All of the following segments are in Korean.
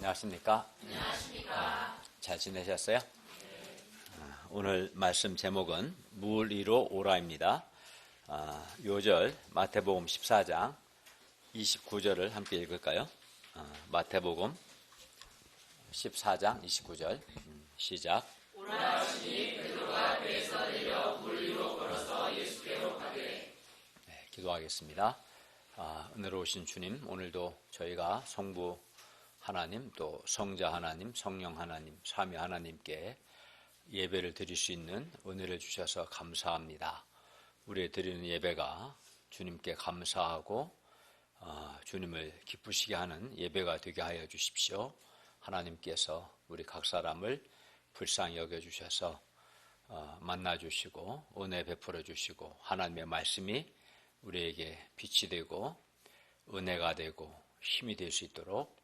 안녕하십니까? 잘 지내셨어요? 오늘 말씀 제목은 물 위로 오라입니다. 요절 마태복음 14장 29절을 함께 읽을까요? 마태복음 14장 29절 시작. 오라하시니 베드로가 배에서 내려 물 위로 걸어서 예수께로 가되. 기도하겠습니다. 은혜로우신 주님, 오늘도 저희가 성부 하나님, 또 성자 하나님, 성령 하나님, 삼위 하나님께 예배를 드릴 수 있는 은혜를 주셔서 감사합니다. 우리의 드리는 예배가 주님께 감사하고 주님을 기쁘시게 하는 예배가 되게 하여 주십시오. 하나님께서 우리 각 사람을 불쌍히 여겨주셔서 만나주시고 은혜 베풀어 주시고 하나님의 말씀이 우리에게 빛이 되고 은혜가 되고 힘이 될 수 있도록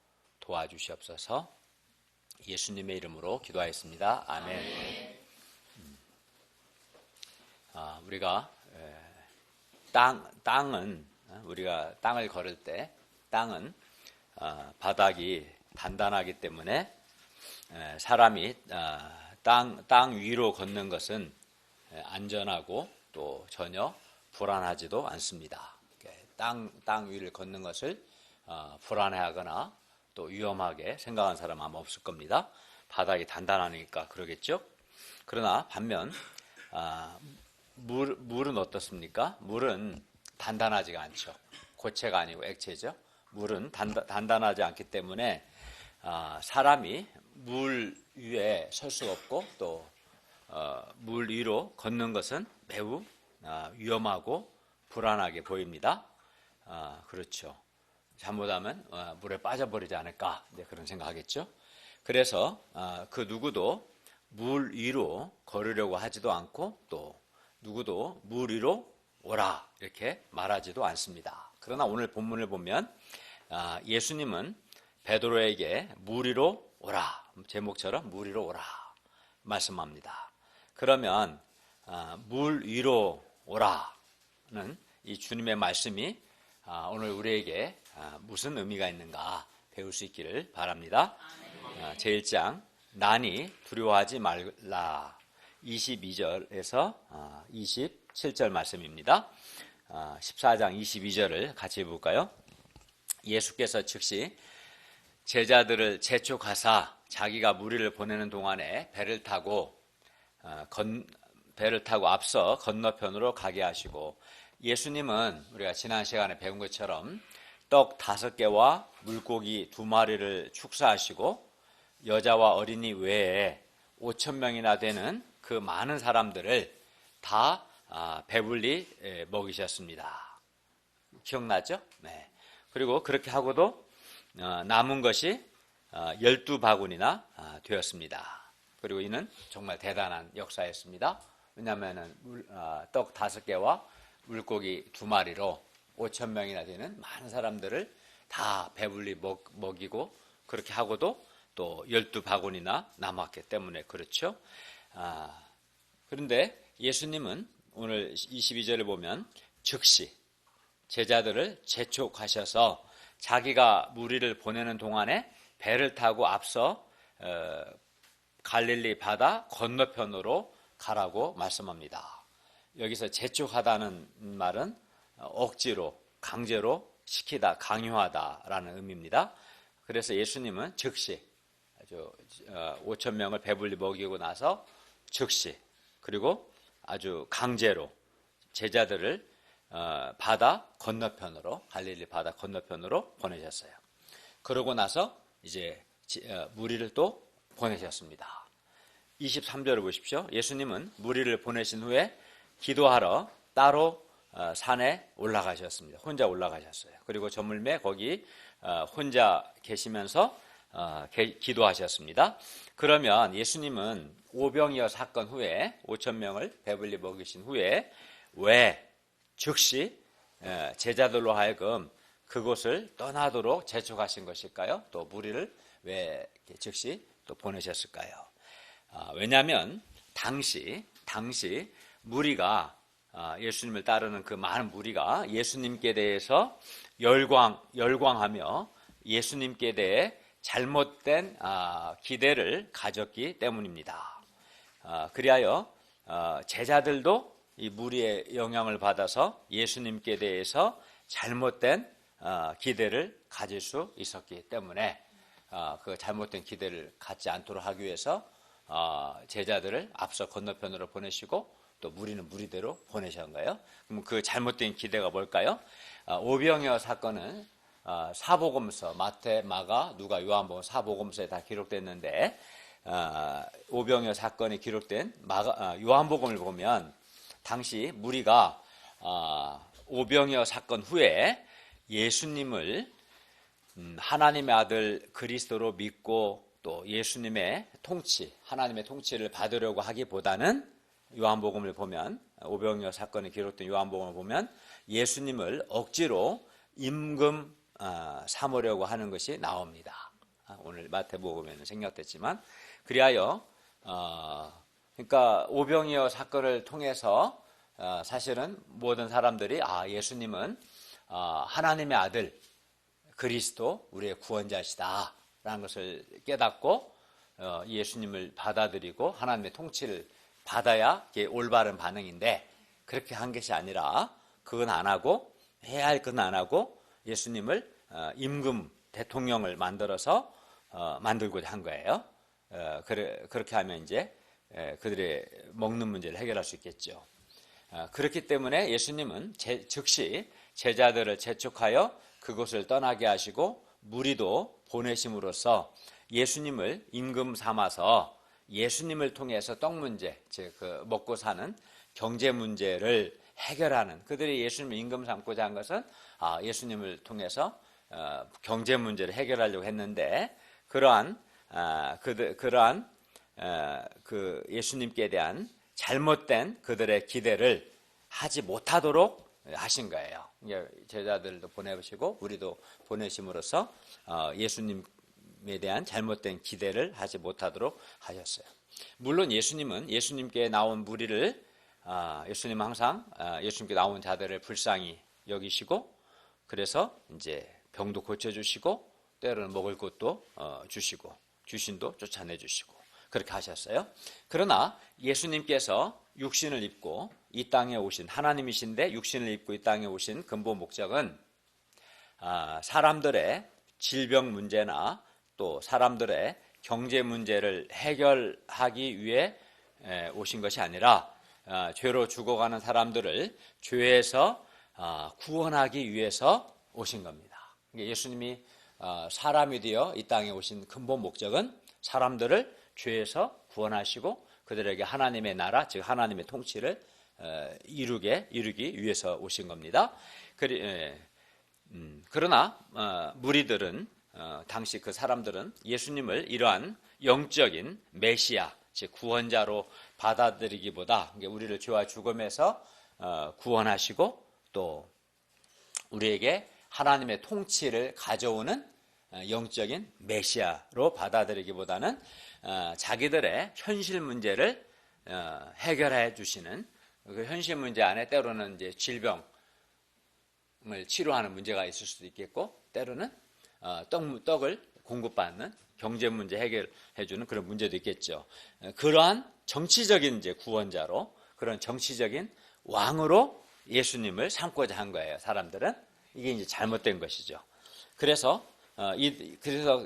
도와주시옵소서. 예수님의 이름으로 기도하였습니다. 아멘. 우리가 땅은 우리가 땅을 걸을 때 땅은 바닥이 단단하기 때문에 사람이 땅 위로 걷는 것은 안전하고 또 전혀 불안하지도 않습니다. 땅 위를 걷는 것을 불안해하거나 또 위험하게 생각하는 사람 아마 없을 겁니다. 바닥이 단단하니까 그러겠죠. 그러나 반면 물은 어떻습니까? 물은 단단하지가 않죠. 고체가 아니고 액체죠. 물은 단단하지 않기 때문에 사람이 물 위에 설 수가 없고 또 물 위로 걷는 것은 매우 위험하고 불안하게 보입니다. 그렇죠. 잘못하면 물에 빠져버리지 않을까, 그런 생각하겠죠. 그래서 그 누구도 물 위로 걸으려고 하지도 않고 또 누구도 물 위로 오라 이렇게 말하지도 않습니다. 그러나 오늘 본문을 보면 예수님은 베드로에게 물 위로 오라, 제목처럼 물 위로 오라 말씀합니다. 그러면 물 위로 오라는 이 주님의 말씀이 오늘 우리에게 무슨 의미가 있는가 배울 수 있기를 바랍니다. 제1장 난이 두려워하지 말라 22절에서 27절 말씀입니다. 14장 22절을 같이 볼까요? 예수께서 즉시 제자들을 재촉하사 자기가 무리를 보내는 동안에 배를 타고 앞서 건너편으로 가게 하시고, 예수님은 우리가 지난 시간에 배운 것처럼 떡 5개와 물고기 2마리를 축사하시고 여자와 어린이 외에 5,000명이나 되는 그 많은 사람들을 다 배불리 먹이셨습니다. 기억나죠? 네. 그리고 그렇게 하고도 남은 것이 12바구니나 되었습니다. 그리고 이는 정말 대단한 역사였습니다. 왜냐하면 떡 5개와 물고기 2마리로 5,000명이나 되는 많은 사람들을 다 배불리 먹이고 그렇게 하고도 또 12바구니나 남았기 때문에 그렇죠. 그런데 예수님은 오늘 22절을 보면 즉시 제자들을 재촉하셔서 자기가 무리를 보내는 동안에 배를 타고 앞서 갈릴리 바다 건너편으로 가라고 말씀합니다. 여기서 재촉하다는 말은 억지로, 강제로 시키다, 강요하다라는 의미입니다. 그래서 예수님은 즉시 5,000명을 배불리 먹이고 나서 즉시, 그리고 아주 강제로 제자들을 바다 건너편으로, 갈릴리 바다 건너편으로 보내셨어요. 그러고 나서 이제 무리를 또 보내셨습니다. 23절을 보십시오. 예수님은 무리를 보내신 후에 기도하러 따로 산에 올라가셨습니다. 혼자 올라가셨어요. 그리고 저물매 거기 혼자 계시면서 기도하셨습니다. 그러면 예수님은 오병이어 사건 후에 5,000명을 배불리 먹이신 후에 왜 즉시 제자들로 하여금 그곳을 떠나도록 재촉하신 것일까요? 또 무리를 왜 즉시 또 보내셨을까요? 왜냐하면 당시 무리가 예수님을 따르는 그 많은 무리가 예수님께 대해서 열광하며 예수님께 대해 잘못된 기대를 가졌기 때문입니다. 그리하여 제자들도 이 무리의 영향을 받아서 예수님께 대해서 잘못된 기대를 가질 수 있었기 때문에 그 잘못된 기대를 갖지 않도록 하기 위해서 제자들을 앞서 건너편으로 보내시고 또 무리는 무리대로 보내신 거예요. 그럼 그 잘못된 기대가 뭘까요? 오병이어 사건은 사복음서 마태, 마가, 누가, 요한복음 사복음서에 다 기록됐는데 오병이어 사건이 기록된 요한복음을 보면 당시 무리가 오병이어 사건 후에 예수님을 하나님의 아들 그리스도로 믿고 또 예수님의 통치, 하나님의 통치를 받으려고 하기보다는 요한복음을 보면 오병이어 사건이 기록된 요한복음을 보면 예수님을 억지로 임금 삼으려고 하는 것이 나옵니다. 오늘 마태복음에는 생략됐지만 그리하여 그러니까 오병이어 사건을 통해서 사실은 모든 사람들이 예수님은 하나님의 아들 그리스도 우리의 구원자시다 라는 것을 깨닫고 예수님을 받아들이고 하나님의 통치를 받아야 이게 올바른 반응인데 그렇게 한 것이 아니라 그건 안 하고 해야 할 건 안 하고 예수님을 임금 대통령을 만들어서 만들고자 한 거예요. 그렇게 하면 이제 그들의 먹는 문제를 해결할 수 있겠죠. 그렇기 때문에 예수님은 즉시 제자들을 재촉하여 그곳을 떠나게 하시고 무리도 보내심으로써 예수님을 임금 삼아서 예수님을 통해서 떡 문제, 즉 먹고 사는 경제 문제를 해결하는 그들이 예수님을 임금 삼고자 한 것은 예수님을 통해서 경제 문제를 해결하려고 했는데 그러한 그 예수님께 대한 잘못된 그들의 기대를 하지 못하도록 하신 거예요. 제자들도 보내시고 우리도 보내심으로써 예수님에 대한 잘못된 기대를 하지 못하도록 하셨어요. 물론 예수님은 예수님께 나온 무리를 예수님은 항상 예수님께 나온 자들을 불쌍히 여기시고 그래서 이제 병도 고쳐주시고 때로는 먹을 것도 주시고 귀신도 쫓아내 주시고 그렇게 하셨어요. 그러나 예수님께서 육신을 입고 이 땅에 오신 하나님이신데 육신을 입고 이 땅에 오신 근본 목적은 사람들의 질병 문제나 또 사람들의 경제 문제를 해결하기 위해 오신 것이 아니라 죄로 죽어가는 사람들을 죄에서 구원하기 위해서 오신 겁니다. 예수님이 사람이 되어 이 땅에 오신 근본 목적은 사람들을 죄에서 구원하시고 그들에게 하나님의 나라, 즉 하나님의 통치를 이루기 위해서 오신 겁니다. 그러나 무리들은 당시 그 사람들은 예수님을 이러한 영적인 메시아, 즉 구원자로 받아들이기보다 우리를 죄와 죽음에서 구원하시고 또 우리에게 하나님의 통치를 가져오는 영적인 메시아로 받아들이기보다는 자기들의 현실 문제를 해결해 주시는 그 현실 문제 안에 때로는 이제 질병을 치료하는 문제가 있을 수도 있겠고 때로는 떡을 공급받는 경제 문제 해결해 주는 그런 문제도 있겠죠. 그러한 정치적인 이제 구원자로 그런 정치적인 왕으로 예수님을 삼고자 한 거예요. 사람들은 이게 이제 잘못된 것이죠. 그래서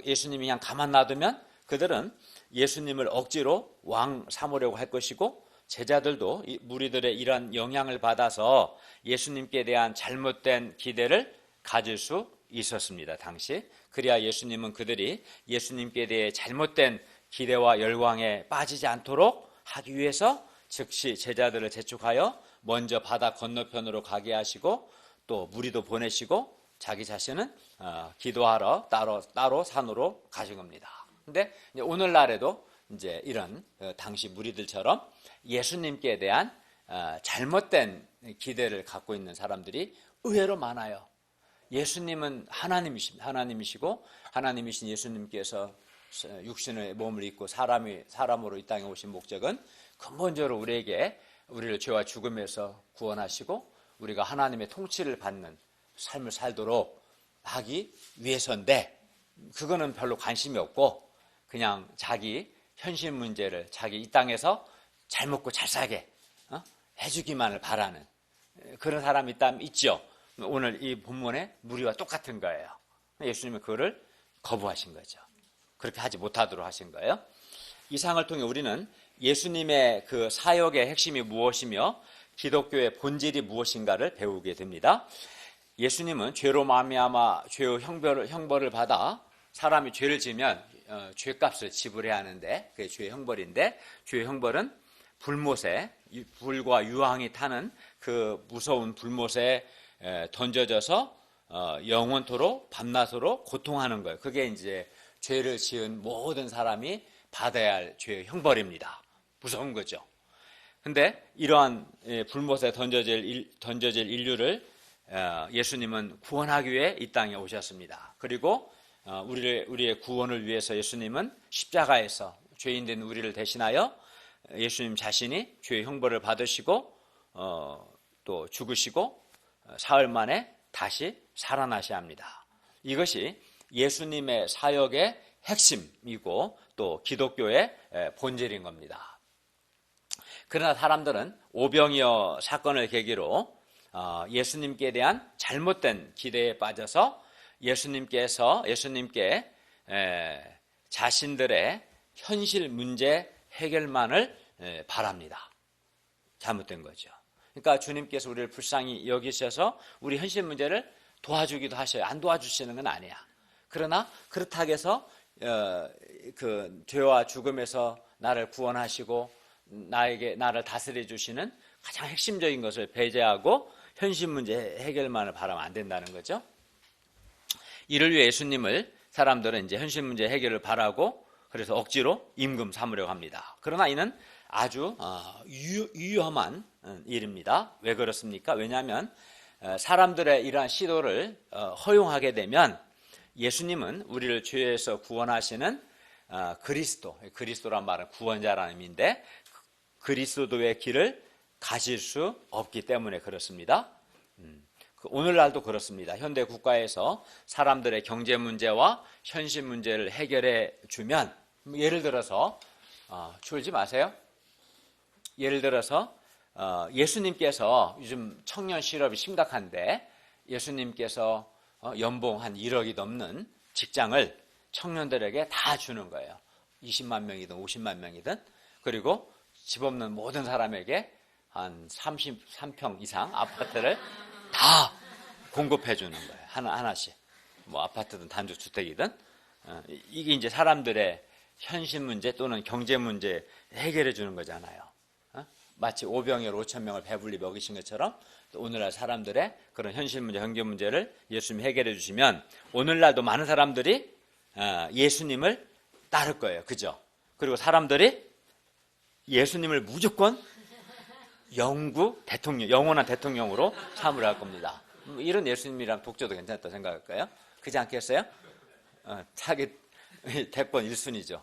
예수님이 그냥 가만 놔두면 그들은 예수님을 억지로 왕 삼으려고 할 것이고 제자들도 무리들의 이런 영향을 받아서 예수님께 대한 잘못된 기대를 가질 수 있었습니다. 당시 그래야 예수님은 그들이 예수님께 대해 잘못된 기대와 열광에 빠지지 않도록 하기 위해서 즉시 제자들을 재촉하여 먼저 바다 건너편으로 가게 하시고 또 무리도 보내시고 자기 자신은 기도하러 따로 산으로 가신 겁니다. 근데 오늘날에도 이제 이런 당시 무리들처럼 예수님께 대한 잘못된 기대를 갖고 있는 사람들이 의외로 많아요. 예수님은 하나님이시고 하나님이신 예수님께서 육신의 몸을 입고 사람으로 이 땅에 오신 목적은 근본적으로 우리를 죄와 죽음에서 구원하시고 우리가 하나님의 통치를 받는 삶을 살도록 하기 위해서인데 그거는 별로 관심이 없고 그냥 자기 현실 문제를 자기 이 땅에서 잘 먹고 잘 살게 해주기만을 바라는 그런 사람이 있죠. 오늘 이 본문의 무리와 똑같은 거예요. 예수님은 그거를 거부하신 거죠. 그렇게 하지 못하도록 하신 거예요. 이 상을 통해 우리는 예수님의 그 사역의 핵심이 무엇이며 기독교의 본질이 무엇인가를 배우게 됩니다. 예수님은 죄로 말미암아 죄의 형벌을 받아 사람이 죄를 지으면 죄값을 지불해야 하는데 그게 죄의 형벌인데 죄의 형벌은 불과 유황이 타는 그 무서운 불못에 던져져서 영원토록 밤낮으로 고통하는 거예요. 그게 이제 죄를 지은 모든 사람이 받아야 할 죄의 형벌입니다. 무서운 거죠. 근데 이러한 불못에 던져질 인류를 예수님은 구원하기 위해 이 땅에 오셨습니다. 그리고 우리의 구원을 위해서 예수님은 십자가에서 죄인된 우리를 대신하여 예수님 자신이 죄의 형벌을 받으시고 또 죽으시고 사흘 만에 다시 살아나셔야 합니다. 이것이 예수님의 사역의 핵심이고 또 기독교의 본질인 겁니다. 그러나 사람들은 오병이어 사건을 계기로 예수님께 대한 잘못된 기대에 빠져서 예수님께 자신들의 현실 문제 해결만을 바랍니다. 잘못된 거죠. 그러니까 주님께서 우리를 불쌍히 여기셔서 우리 현실 문제를 도와주기도 하셔요. 안 도와주시는 건 아니야. 그러나 그렇다고 해서 그 죄와 죽음에서 나를 구원하시고 나를 다스려 주시는 가장 핵심적인 것을 배제하고 현실 문제 해결만을 바라면 안 된다는 거죠. 이를 위해 예수님을 사람들은 이제 현실 문제 해결을 바라고 그래서 억지로 임금 삼으려고 합니다. 그러나 이는 아주 위험한 일입니다. 왜 그렇습니까? 왜냐하면 사람들의 이러한 시도를 허용하게 되면 예수님은 우리를 죄에서 구원하시는 그리스도란 말은 구원자라는 의미인데 그리스도의 길을 가실 수 없기 때문에 그렇습니다. 오늘날도 그렇습니다. 현대 국가에서 사람들의 경제 문제와 현실 문제를 해결해 주면 예를 들어서 졸지 마세요. 예를 들어서 예수님께서 요즘 청년 실업이 심각한데 예수님께서 연봉 한 1억이 넘는 직장을 청년들에게 다 주는 거예요. 20만 명이든 50만 명이든 그리고 집 없는 모든 사람에게 한 33평 이상 아파트를 다 공급해 주는 거예요. 하나씩. 뭐 아파트든 단독주택이든 이게 이제 사람들의 현실 문제 또는 경제 문제 해결해 주는 거잖아요. 마치 오병이어 5천 명을 배불리 먹이신 것처럼 또 오늘날 사람들의 그런 현실 문제, 경제 문제를 예수님이 해결해 주시면 오늘날도 많은 사람들이 예수님을 따를 거예요. 그죠? 그리고 사람들이 예수님을 무조건 영원한 대통령으로 삼으려 할 겁니다. 이런 예수님이랑 독재도 괜찮다 생각할까요? 그렇지 않겠어요? 자기 대권 1순위죠.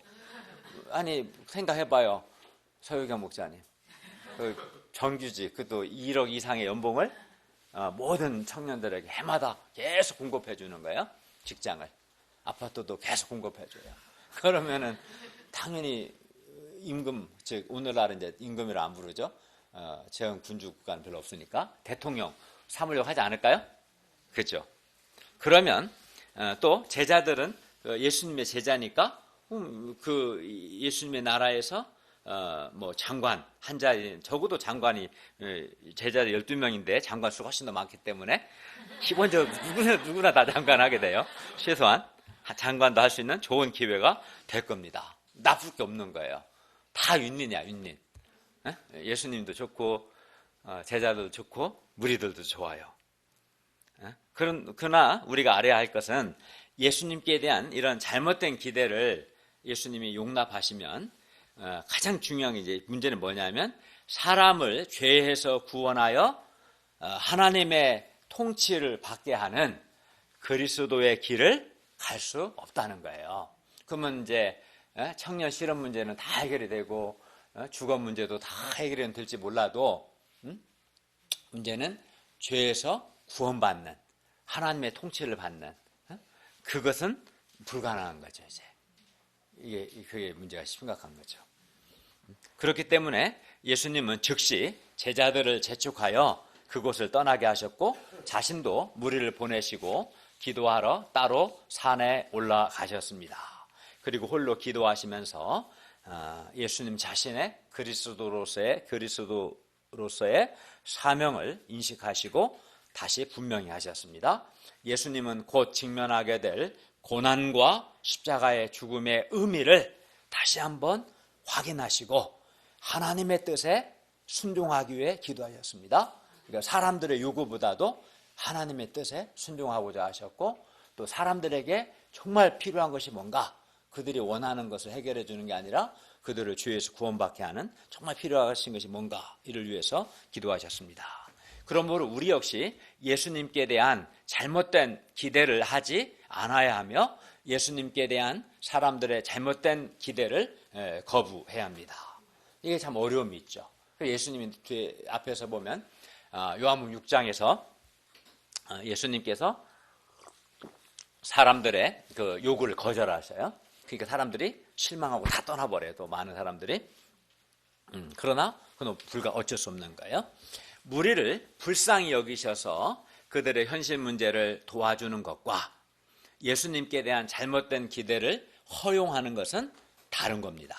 아니 생각해봐요. 서유경 목사님. 정규직, 그것도 1억 이상의 연봉을 모든 청년들에게 해마다 계속 공급해 주는 거예요. 직장을. 아파트도 계속 공급해 줘요. 그러면은 당연히 임금, 즉 오늘날은 이제 임금이라 안 부르죠. 재형 군주 국가는 별로 없으니까 대통령 삼으려고 하지 않을까요? 그렇죠. 그러면 또 제자들은 예수님의 제자니까 그 예수님의 나라에서 뭐 장관 한 자리 적어도 장관이 제자들 12명인데 장관 수가 훨씬 더 많기 때문에 기본적으로 누구나 다 장관하게 돼요. 최소한 장관도 할 수 있는 좋은 기회가 될 겁니다. 나쁠 게 없는 거예요. 다 윈윈이야, 윈윈. 예수님도 좋고 제자들도 좋고 무리들도 좋아요. 그러나 우리가 알아야 할 것은 예수님께 대한 이런 잘못된 기대를 예수님이 용납하시면 가장 중요한 이제 문제는 뭐냐면 사람을 죄에서 구원하여 하나님의 통치를 받게 하는 그리스도의 길을 갈 수 없다는 거예요. 그러면 이제 청년 실업 문제는 다 해결이 되고 주거 문제도 다 해결이 될지 몰라도 문제는 죄에서 구원받는 하나님의 통치를 받는 그것은 불가능한 거죠. 이제 그게 문제가 심각한 거죠. 그렇기 때문에 예수님은 즉시 제자들을 재촉하여 그곳을 떠나게 하셨고 자신도 무리를 보내시고 기도하러 따로 산에 올라가셨습니다. 그리고 홀로 기도하시면서 예수님 자신의 그리스도로서의 사명을 인식하시고 다시 분명히 하셨습니다. 예수님은 곧 직면하게 될 고난과 십자가의 죽음의 의미를 다시 한번 확인하시고 하나님의 뜻에 순종하기 위해 기도하셨습니다. 그러니까 사람들의 요구보다도 하나님의 뜻에 순종하고자 하셨고 또 사람들에게 정말 필요한 것이 뭔가 그들이 원하는 것을 해결해 주는 게 아니라 그들을 죄에서 구원받게 하는 정말 필요하신 것이 뭔가 이를 위해서 기도하셨습니다. 그러므로 우리 역시 예수님께 대한 잘못된 기대를 하지 않아야 하며 예수님께 대한 사람들의 잘못된 기대를 거부해야 합니다. 이게 참 어려움이 있죠. 예수님이 뒤에 앞에서 보면 요한복음 6장에서 예수님께서 사람들의 그 요구를 거절하셔요. 그러니까 사람들이 실망하고 다 떠나버려요. 또 많은 사람들이. 그러나 그건 어쩔 수 없는 거예요. 무리를 불쌍히 여기셔서 그들의 현실 문제를 도와주는 것과 예수님께 대한 잘못된 기대를 허용하는 것은 다른 겁니다.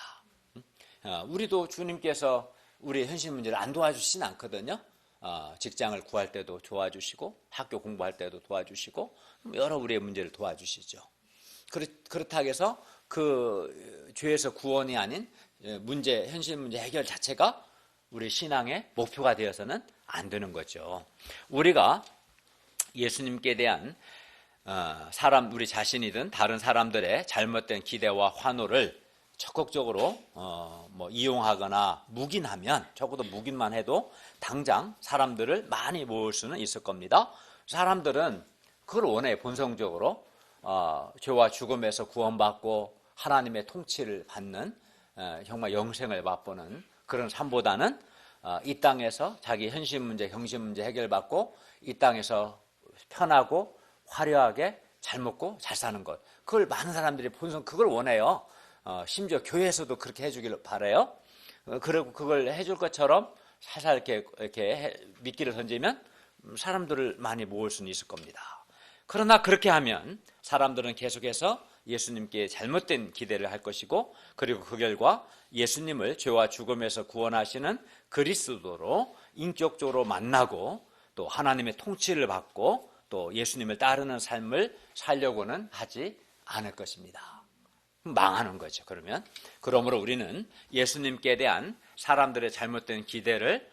우리도 주님께서 우리의 현실 문제를 안 도와주시진 않거든요. 직장을 구할 때도 도와주시고 학교 공부할 때도 도와주시고 여러 우리의 문제를 도와주시죠. 그렇다고 해서 그 죄에서 구원이 아닌 현실 문제 해결 자체가 우리 신앙의 목표가 되어서는 안 되는 거죠. 우리가 예수님께 대한 우리 자신이든 다른 사람들의 잘못된 기대와 환호를 적극적으로 이용하거나 묵인하면 적어도 묵인만 해도 당장 사람들을 많이 모을 수는 있을 겁니다. 사람들은 그걸 원해요. 본성적으로 죄와 죽음에서 구원받고 하나님의 통치를 받는 정말 영생을 맛보는 그런 삶보다는 이 땅에서 자기 현실 문제, 경신 문제 해결받고 이 땅에서 편하고 화려하게 잘 먹고 잘 사는 것. 그걸 많은 사람들이 본성 그걸 원해요. 심지어 교회에서도 그렇게 해주기를 바라요. 그리고 그걸 해줄 것처럼 살살 이렇게 미끼를 던지면 사람들을 많이 모을 수는 있을 겁니다. 그러나 그렇게 하면 사람들은 계속해서 예수님께 잘못된 기대를 할 것이고 그리고 그 결과 예수님을 죄와 죽음에서 구원하시는 그리스도로 인격적으로 만나고 또 하나님의 통치를 받고 또 예수님을 따르는 삶을 살려고는 하지 않을 것입니다. 망하는 거죠. 그러므로 우리는 예수님께 대한 사람들의 잘못된 기대를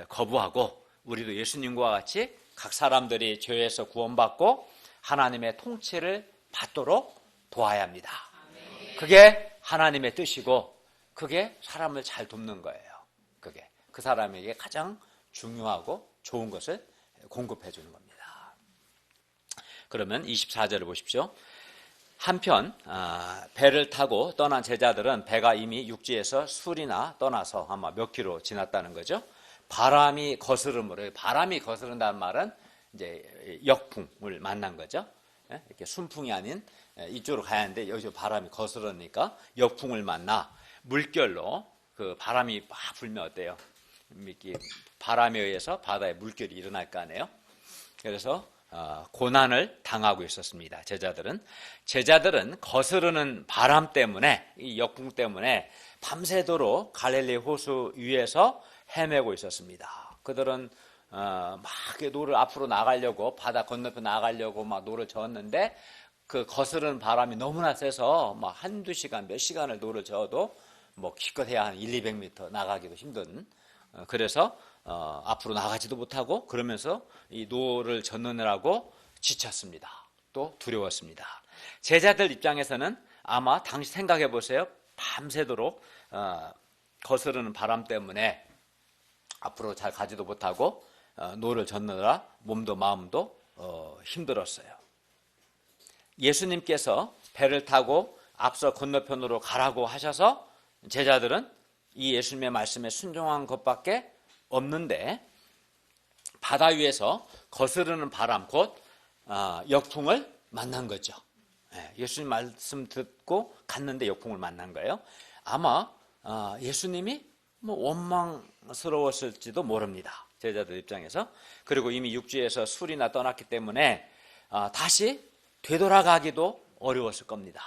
거부하고 우리도 예수님과 같이 각 사람들이 죄에서 구원받고 하나님의 통치를 받도록 도와야 합니다. 그게 하나님의 뜻이고 그게 사람을 잘 돕는 거예요. 그게 그 사람에게 가장 중요하고 좋은 것을 공급해 주는 겁니다. 그러면 24절을 보십시오. 한편 배를 타고 떠난 제자들은 배가 이미 육지에서 술이나 떠나서 아마 몇 킬로 지났다는 거죠. 바람이 거스름으로 바람이 거스른다는 말은 이제 역풍을 만난 거죠. 이렇게 순풍이 아닌 이쪽으로 가야 하는데 여기서 바람이 거스르니까 역풍을 만나 물결로 그 바람이 막 불면 어때요? 이렇게 바람에 의해서 바다에 물결이 일어날 거 아니에요? 그래서 고난을 당하고 있었습니다. 제자들은 거스르는 바람 때문에 이 역풍 때문에 밤새도록 갈릴리 호수 위에서 헤매고 있었습니다. 그들은 막 노를 앞으로 나가려고 바다 건너편 나가려고 막 노를 저었는데 그 거스르는 바람이 너무나 세서 막 한두 시간 몇 시간을 노를 저어도 뭐 기껏해야 한 100-200m 나가기도 힘든 그래서 앞으로 나가지도 못하고 그러면서 이 노를 젓느라고 지쳤습니다. 또 두려웠습니다. 제자들 입장에서는 아마 당시 생각해 보세요. 밤새도록 거스르는 바람 때문에 앞으로 잘 가지도 못하고 노를 젓느라 몸도 마음도 힘들었어요. 예수님께서 배를 타고 앞서 건너편으로 가라고 하셔서 제자들은 이 예수님의 말씀에 순종한 것밖에 없는데 바다 위에서 거스르는 바람 곧 역풍을 만난 거죠. 예수님 말씀 듣고 갔는데 역풍을 만난 거예요. 아마 예수님이 원망스러웠을지도 모릅니다. 제자들 입장에서. 그리고 이미 육지에서 술이나 떠났기 때문에 다시 되돌아가기도 어려웠을 겁니다.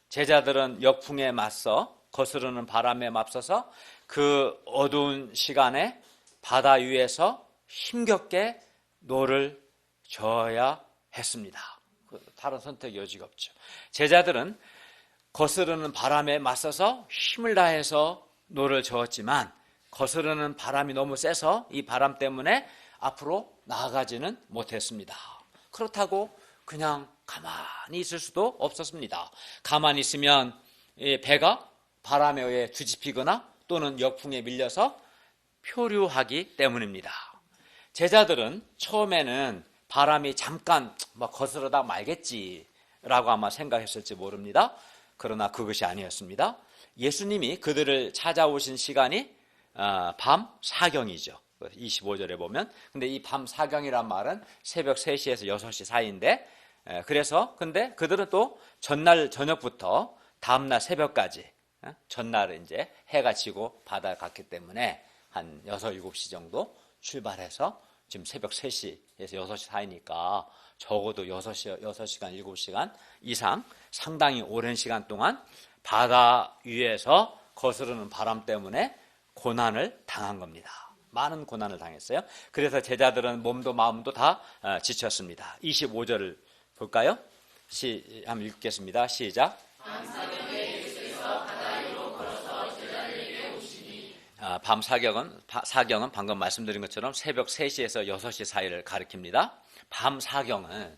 제자들은 역풍에 맞서 거스르는 바람에 맞서서 그 어두운 시간에 바다 위에서 힘겹게 노를 저어야 했습니다. 다른 선택 여지가 없죠. 제자들은 거스르는 바람에 맞서서 힘을 다해서 노를 저었지만 거스르는 바람이 너무 세서 이 바람 때문에 앞으로 나아가지는 못했습니다. 그렇다고 그냥 가만히 있을 수도 없었습니다. 가만히 있으면 배가 바람에 의해 뒤집히거나 또는 역풍에 밀려서 표류하기 때문입니다. 제자들은 처음에는 바람이 잠깐 거스르다 말겠지라고 아마 생각했을지 모릅니다. 그러나 그것이 아니었습니다. 예수님이 그들을 찾아오신 시간이 밤 사경이죠. 25절에 보면. 근데 이 밤 사경이란 말은 새벽 3시에서 6시 사이인데, 근데 그들은 또 전날 저녁부터 다음날 새벽까지, 전날 이제 해가 지고 바다에 갔기 때문에 한 6, 7시 정도 출발해서 지금 새벽 3시에서 6시 사이니까 적어도 6시간, 7시간 이상 상당히 오랜 시간 동안 바다 위에서 거스르는 바람 때문에 고난을 당한 겁니다. 많은 고난을 당했어요. 그래서 제자들은 몸도 마음도 다 지쳤습니다. 25절을 볼까요? 한번 읽겠습니다. 시작. 밤 사경은 방금 말씀드린 것처럼 새벽 3시에서 6시 사이를 가리킵니다. 밤 사경은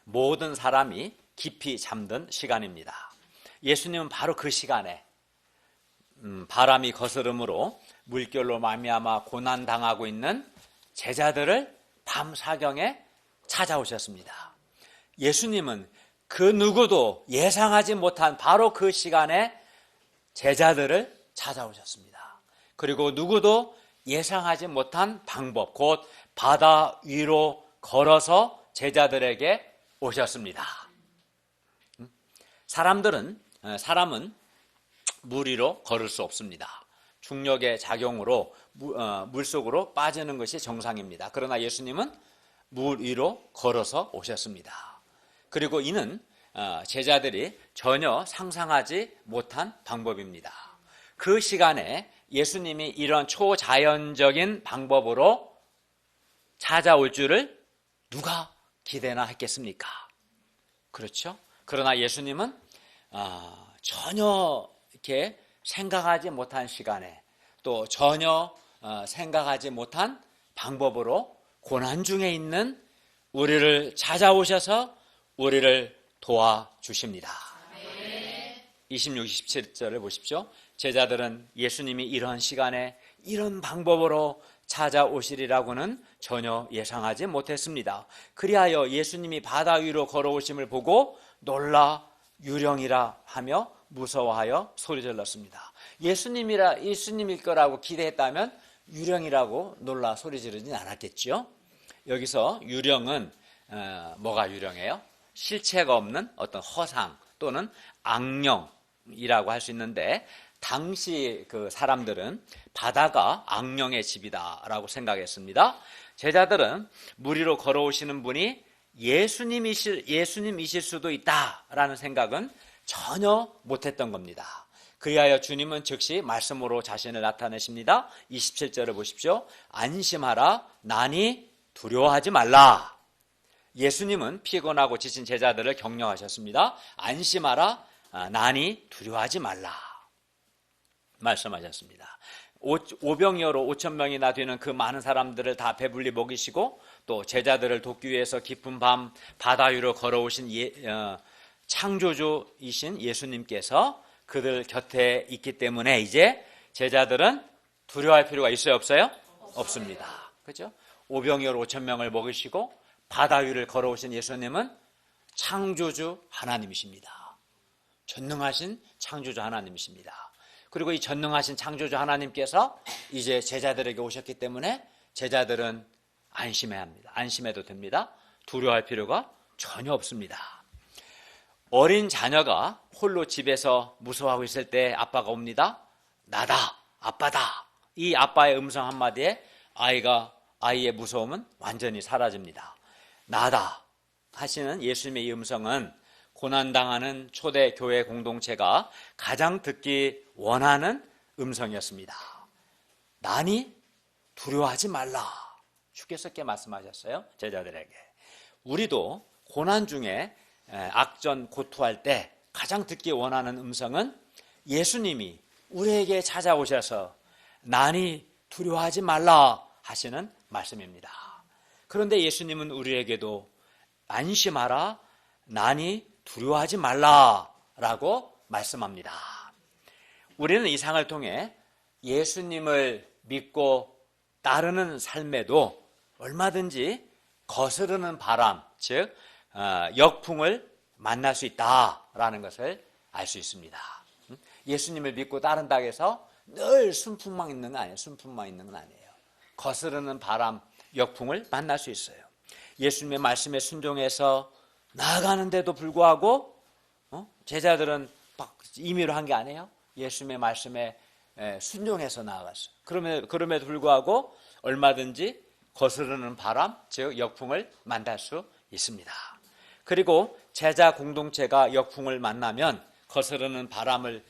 모든 사람이 깊이 잠든 시간입니다. 예수님은 바로 그 시간에 바람이 거스름으로 물결로 말미암아 고난당하고 있는 제자들을 밤 사경에 찾아오셨습니다. 예수님은 그 누구도 예상하지 못한 바로 그 시간에 제자들을 찾아오셨습니다. 그리고 누구도 예상하지 못한 방법, 곧 바다 위로 걸어서 제자들에게 오셨습니다. 사람은 물 위로 걸을 수 없습니다. 중력의 작용으로 물속으로 빠지는 것이 정상입니다. 그러나 예수님은 물 위로 걸어서 오셨습니다. 그리고 이는 제자들이 전혀 상상하지 못한 방법입니다. 그 시간에 예수님이 이런 초자연적인 방법으로 찾아올 줄을 누가 기대나 했겠습니까? 그렇죠? 그러나 예수님은 전혀 이렇게 생각하지 못한 시간에 또 전혀 생각하지 못한 방법으로 고난 중에 있는 우리를 찾아오셔서 우리를 도와주십니다. 26, 27절을 보십시오. 제자들은 예수님이 이런 시간에 이런 방법으로 찾아오시리라고는 전혀 예상하지 못했습니다. 그리하여 예수님이 바다 위로 걸어오심을 보고 놀라 유령이라 하며 무서워하여 소리질렀습니다. 예수님일 거라고 기대했다면 유령이라고 놀라 소리지르진 않았겠죠. 여기서 유령은 뭐가 유령이에요? 실체가 없는 어떤 허상 또는 악령이라고 할 수 있는데, 당시 그 사람들은 바다가 악령의 집이다라고 생각했습니다. 제자들은 물 위로 걸어오시는 분이 예수님이실 수도 있다라는 생각은 전혀 못했던 겁니다. 그리하여 주님은 즉시 말씀으로 자신을 나타내십니다. 27절을 보십시오. 안심하라, 나니 두려워하지 말라. 예수님은 피곤하고 지친 제자들을 격려하셨습니다. 안심하라, 나니 두려워하지 말라 말씀하셨습니다. 오병이어로 5,000명이나 되는 그 많은 사람들을 다 배불리 먹이시고 또 제자들을 돕기 위해서 깊은 밤 바다 위로 걸어오신 창조주이신 예수님께서 그들 곁에 있기 때문에 이제 제자들은 두려워할 필요가 있어요, 없어요? 없습니다. 그렇죠? 오병이어로 5,000명을 먹이시고 바다 위를 걸어오신 예수님은 창조주 하나님이십니다. 전능하신 창조주 하나님이십니다. 그리고 이 전능하신 창조주 하나님께서 이제 제자들에게 오셨기 때문에 제자들은 안심해야 합니다. 안심해도 됩니다. 두려워할 필요가 전혀 없습니다. 어린 자녀가 홀로 집에서 무서워하고 있을 때 아빠가 옵니다. 나다, 아빠다. 이 아빠의 음성 한마디에 아이의 무서움은 완전히 사라집니다. 나다 하시는 예수님의 이 음성은 고난당하는 초대 교회 공동체가 가장 듣기 원하는 음성이었습니다. 나니 두려워하지 말라. 주께서께 말씀하셨어요. 제자들에게. 우리도 고난 중에 악전 고투할 때 가장 듣기 원하는 음성은 예수님이 우리에게 찾아오셔서 나니 두려워하지 말라 하시는 말씀입니다. 그런데 예수님은 우리에게도 안심하라, 나니 두려워하지 말라라고 말씀합니다. 우리는 이 상을 통해 예수님을 믿고 따르는 삶에도 얼마든지 거스르는 바람, 즉 역풍을 만날 수 있다라는 것을 알 수 있습니다. 예수님을 믿고 따른다고 해서 늘 순풍만 있는 건 아니에요. 순풍만 있는 건 아니에요. 거스르는 바람, 역풍을 만날 수 있어요. 예수님의 말씀에 순종해서 나아가는데도 불구하고 제자들은 막 임의로 한 게 아니에요. 예수님의 말씀에 순종해서 나아갔어요. 그럼에도 불구하고 얼마든지 거스르는 바람, 즉 역풍을 만날 수 있습니다. 그리고 제자 공동체가 역풍을 만나면, 거스르는 바람을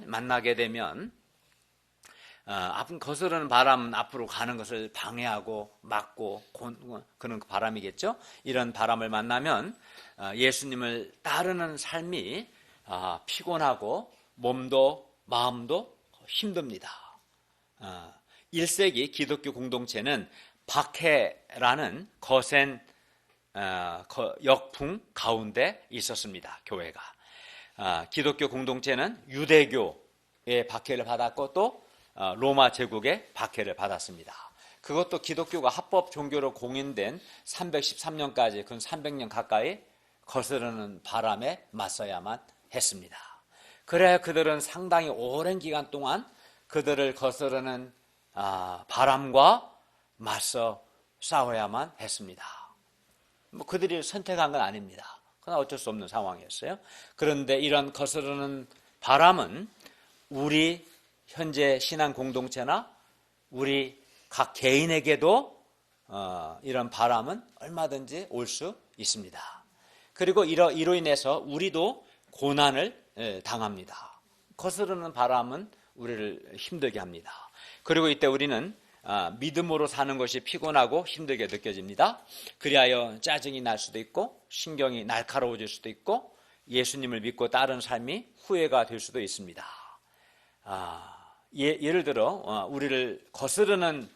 만나게 되면 거스르는 바람은 앞으로 가는 것을 방해하고 막고 그런 바람이겠죠. 이런 바람을 만나면 예수님을 따르는 삶이 피곤하고 몸도 마음도 힘듭니다. 1세기 기독교 공동체는 박해라는 거센 역풍 가운데 있었습니다. 교회가. 기독교 공동체는 유대교의 박해를 받았고 또 로마 제국의 박해를 받았습니다. 그것도 기독교가 합법 종교로 공인된 313년까지 근 300년 가까이 거스르는 바람에 맞서야만 했습니다. 그래야 그들은 상당히 오랜 기간 동안 그들을 거스르는 바람과 맞서 싸워야만 했습니다. 그들이 선택한 건 아닙니다. 그건 어쩔 수 없는 상황이었어요. 그런데 이런 거스르는 바람은 우리 현재 신앙 공동체나 우리 각 개인에게도 이런 바람은 얼마든지 올 수 있습니다. 그리고 이로 인해서 우리도 고난을 당합니다. 거스르는 바람은 우리를 힘들게 합니다. 그리고 이때 우리는 믿음으로 사는 것이 피곤하고 힘들게 느껴집니다. 그리하여 짜증이 날 수도 있고 신경이 날카로워질 수도 있고 예수님을 믿고 따른 삶이 후회가 될 수도 있습니다. 예를 들어 우리를 거스르는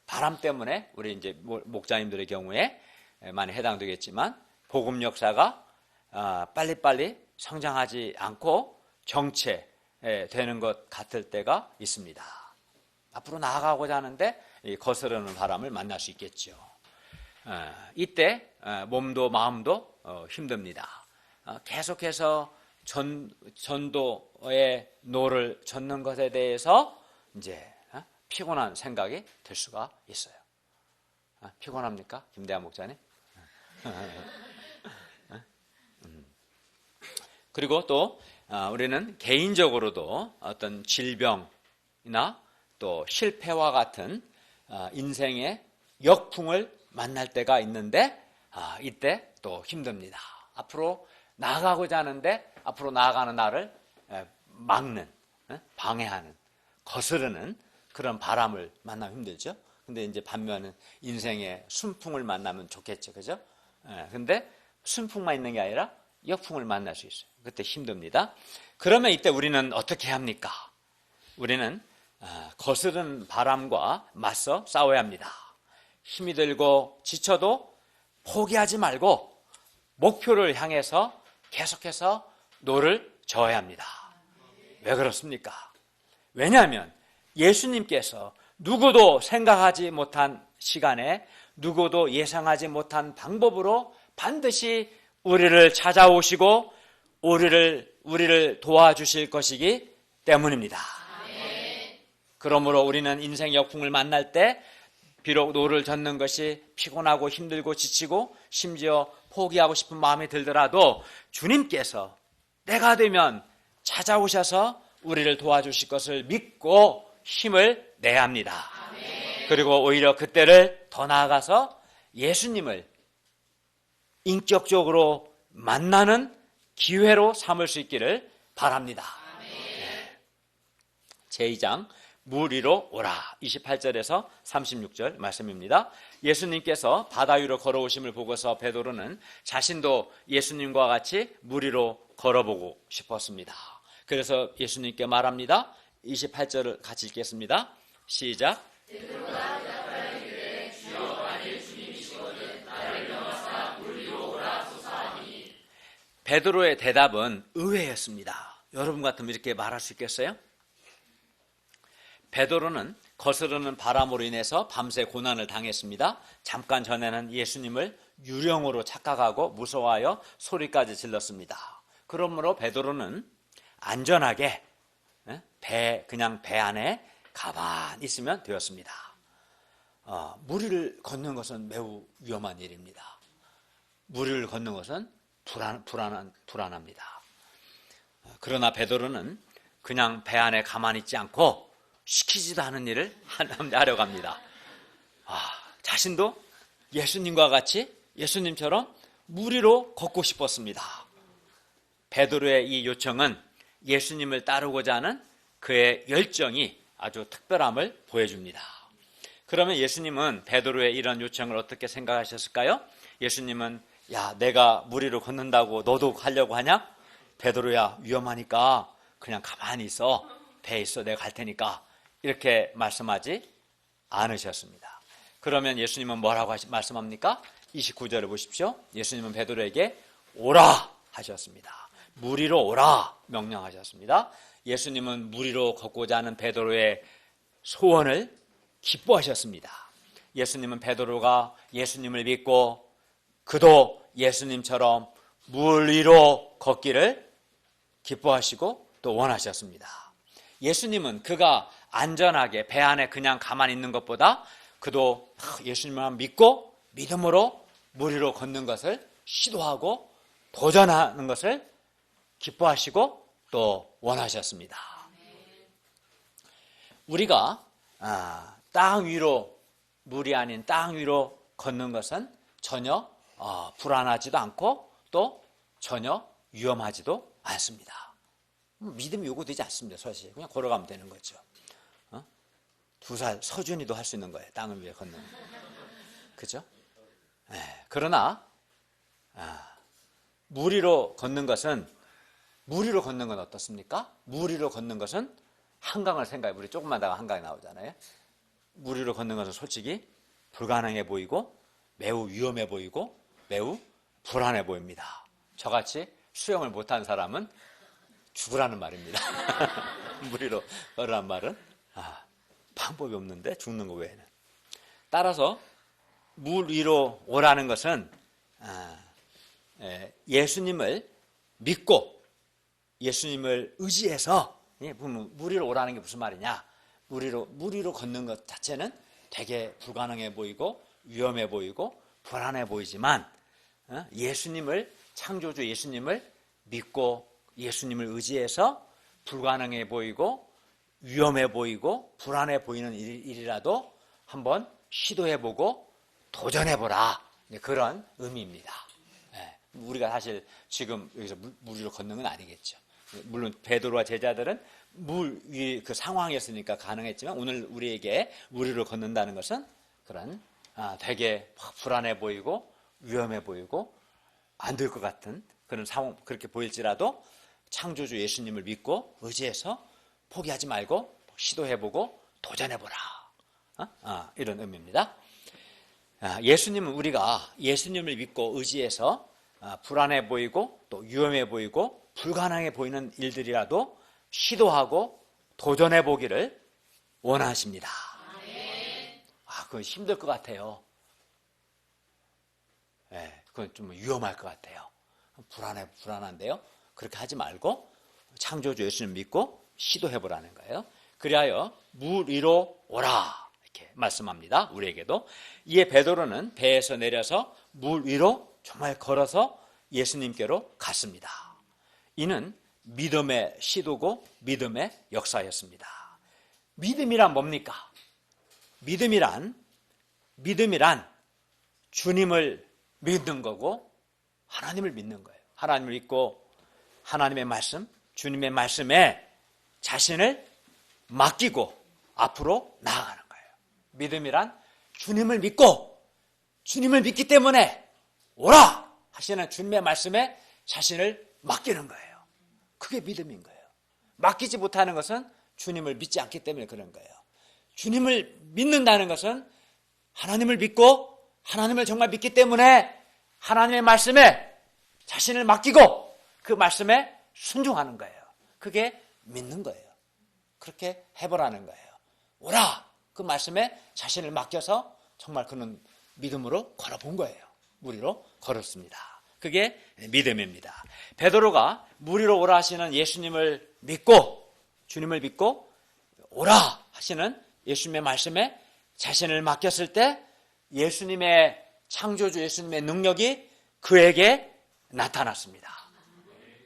바람 때문에 우리 이제 목자님들의 경우에 많이 해당되겠지만 복음 역사가 빨리빨리 성장하지 않고 정체되는 것 같을 때가 있습니다. 앞으로 나아가고자 하는데 거스르는 바람을 만날 수 있겠죠. 이때 몸도 마음도 힘듭니다. 계속해서 전도의 노를 젓는 것에 대해서 이제 피곤한 생각이 들 수가 있어요. 피곤합니까? 김대한 목사님? 그리고 또 우리는 개인적으로도 어떤 질병이나 또 실패와 같은 인생의 역풍을 만날 때가 있는데 이때 또 힘듭니다. 앞으로 나아가고자 하는데 앞으로 나아가는 나를 막는, 방해하는, 거스르는 그런 바람을 만나면 힘들죠. 근데 이제 반면은 인생의 순풍을 만나면 좋겠죠. 그죠? 근데 순풍만 있는 게 아니라 역풍을 만날 수 있어요. 그때 힘듭니다. 그러면 이때 우리는 어떻게 합니까? 우리는 거스르는 바람과 맞서 싸워야 합니다. 힘이 들고 지쳐도 포기하지 말고 목표를 향해서 계속해서 노를 저어야 합니다. 왜 그렇습니까? 왜냐하면 예수님께서 누구도 생각하지 못한 시간에 누구도 예상하지 못한 방법으로 반드시 우리를 찾아오시고 우리를 도와주실 것이기 때문입니다. 그러므로 우리는 인생 역풍을 만날 때 비록 노를 젓는 것이 피곤하고 힘들고 지치고 심지어 포기하고 싶은 마음이 들더라도 주님께서 때가 되면 찾아오셔서 우리를 도와주실 것을 믿고 힘을 내야 합니다. 그리고 오히려 그때를 더 나아가서 예수님을 인격적으로 만나는 기회로 삼을 수 있기를 바랍니다. 제2장 물 위로 오라 28절에서 36절 말씀입니다. 예수님께서 바다 위로 걸어오심을 보고서 베드로는 자신도 예수님과 같이 물 위로 걸어보고 싶었습니다. 그래서 예수님께 말합니다. 28절을 같이 읽겠습니다. 시작. 베드로의 대답은 의외였습니다. 여러분 같으면 이렇게 말할 수 있겠어요? 베드로는 거스르는 바람으로 인해서 밤새 고난을 당했습니다. 잠깐 전에는 예수님을 유령으로 착각하고 무서워하여 소리까지 질렀습니다. 그러므로 베드로는 안전하게 그냥 배 안에 가만히 있으면 되었습니다. 물 위를 걷는 것은 매우 위험한 일입니다. 물 위를 걷는 것은 불안합니다. 그러나 베드로는 그냥 배 안에 가만히 있지 않고 시키지도 않은 일을 하려고 합니다. 자신도 예수님과 같이 예수님처럼 물 위로 걷고 싶었습니다. 베드로의 이 요청은 예수님을 따르고자 하는 그의 열정이 아주 특별함을 보여줍니다. 그러면 예수님은 베드로의 이런 요청을 어떻게 생각하셨을까요? 예수님은 야, 내가 물 위로 걷는다고 너도 하려고 하냐? 베드로야, 위험하니까 그냥 가만히 있어. 배에 있어. 내가 갈 테니까. 이렇게 말씀하지 않으셨습니다. 그러면 예수님은 뭐라고 말씀합니까? 29절을 보십시오. 예수님은 베드로에게 오라 하셨습니다. 물 위로 오라 명령하셨습니다. 예수님은 물 위로 걷고자 하는 베드로의 소원을 기뻐하셨습니다. 예수님은 베드로가 예수님을 믿고 그도 예수님처럼 물 위로 걷기를 기뻐하시고 또 원하셨습니다. 예수님은 그가 안전하게 배 안에 그냥 가만히 있는 것보다 그도 예수님을 믿고 믿음으로 물 위로 걷는 것을 시도하고 도전하는 것을 기뻐하시고 또 원하셨습니다. 우리가 땅 위로, 물이 아닌 땅 위로 걷는 것은 전혀 불안하지도 않고 또 전혀 위험하지도 않습니다. 믿음이 요구되지 않습니다. 사실 그냥 걸어가면 되는 거죠. 2살 서준이도 할 수 있는 거예요. 땅을 위에 걷는 거. 그죠? 그러나 물 위로 걷는 것은 어떻습니까? 물 위로 걷는 것은 한강을 생각해. 우리 조금만 다가 한강이 나오잖아요. 물 위로 걷는 것은 솔직히 불가능해 보이고 매우 위험해 보이고 매우 불안해 보입니다. 저같이 수영을 못한 사람은 죽으라는 말입니다. 물 위로 걸으란 말은 방법이 없는데 죽는 거 외에는. 따라서 물 위로 오라는 것은 예수님을 믿고 예수님을 의지해서 물 위로 오라는 게 무슨 말이냐? 물 위로 걷는 것 자체는 되게 불가능해 보이고 위험해 보이고 불안해 보이지만 예수님을 창조주 예수님을 믿고 예수님을 의지해서 불가능해 보이고 위험해 보이고 불안해 보이는 일이라도 한번 시도해보고 도전해보라, 그런 의미입니다. 우리가 사실 지금 여기서 물 위로 걷는 건 아니겠죠. 물론 베드로와 제자들은 물 위 그 상황이었으니까 가능했지만 오늘 우리에게 물 위로 걷는다는 것은 그런 되게 불안해 보이고 위험해 보이고 안 될 것 같은 그런 상황, 그렇게 보일지라도 창조주 예수님을 믿고 의지해서 포기하지 말고 시도해보고 도전해보라, 이런 의미입니다. 예수님은 우리가 예수님을 믿고 의지해서 불안해 보이고 또 위험해 보이고 불가능해 보이는 일들이라도 시도하고 도전해 보기를 원하십니다. 그건 힘들 것 같아요. 그건 좀 위험할 것 같아요. 불안한데요. 그렇게 하지 말고 창조주 예수님 믿고 시도해 보라는 거예요. 그리하여 물 위로 오라 이렇게 말씀합니다. 우리에게도. 이에 베드로는 배에서 내려서 물 위로 정말 걸어서 예수님께로 갔습니다. 이는 믿음의 시도고 믿음의 역사였습니다. 믿음이란 뭡니까? 믿음이란 주님을 믿는 거고 하나님을 믿는 거예요. 하나님을 믿고 하나님의 말씀, 주님의 말씀에 자신을 맡기고 앞으로 나아가는 거예요. 믿음이란 주님을 믿고 주님을 믿기 때문에 오라 하시는 주님의 말씀에 자신을 맡기는 거예요. 그게 믿음인 거예요. 맡기지 못하는 것은 주님을 믿지 않기 때문에 그런 거예요. 주님을 믿는다는 것은 하나님을 믿고 하나님을 정말 믿기 때문에 하나님의 말씀에 자신을 맡기고 그 말씀에 순종하는 거예요. 그게 믿는 거예요. 그렇게 해보라는 거예요. 오라! 그 말씀에 자신을 맡겨서 정말 그는 믿음으로 걸어본 거예요. 물 위로 걸었습니다. 그게 믿음입니다. 베드로가 물 위로 오라 하시는 예수님을 믿고 주님을 믿고 오라 하시는 예수님의 말씀에 자신을 맡겼을 때 예수님의 창조주 예수님의 능력이 그에게 나타났습니다.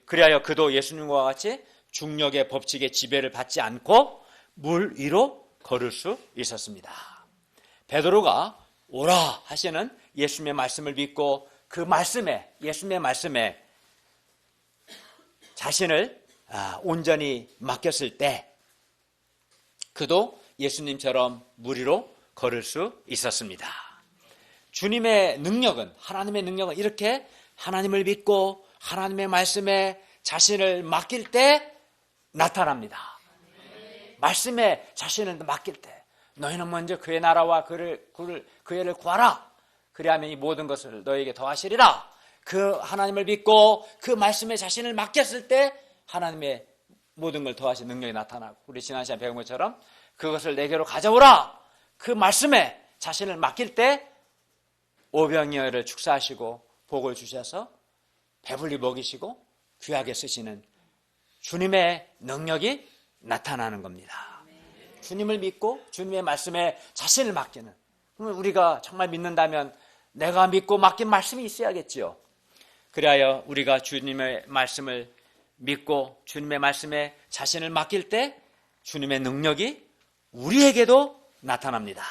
그리하여 그도 예수님과 같이 중력의 법칙의 지배를 받지 않고 물 위로 걸을 수 있었습니다. 베드로가 오라 하시는 예수님의 말씀을 믿고 그 말씀에 예수님의 말씀에 자신을 온전히 맡겼을 때 그도 예수님처럼 물 위로 걸을 수 있었습니다. 주님의 능력은 하나님의 능력은 이렇게 하나님을 믿고 하나님의 말씀에 자신을 맡길 때 나타납니다. 말씀에 자신을 맡길 때 너희는 먼저 그의 나라와 그의 일을 구하라. 그리하면 이 모든 것을 너에게 더하시리라. 그 하나님을 믿고 그 말씀에 자신을 맡겼을 때 하나님의 모든 걸 더하신 능력이 나타나고 우리 지난 시간에 배운 것처럼 그것을 내게로 가져오라. 그 말씀에 자신을 맡길 때 오병이어를 축사하시고 복을 주셔서 배불리 먹이시고 귀하게 쓰시는 주님의 능력이 나타나는 겁니다. 주님을 믿고 주님의 말씀에 자신을 맡기는. 그러면 우리가 정말 믿는다면 내가 믿고 맡긴 말씀이 있어야겠지요. 그리하여 우리가 주님의 말씀을 믿고 주님의 말씀에 자신을 맡길 때 주님의 능력이 우리에게도 나타납니다.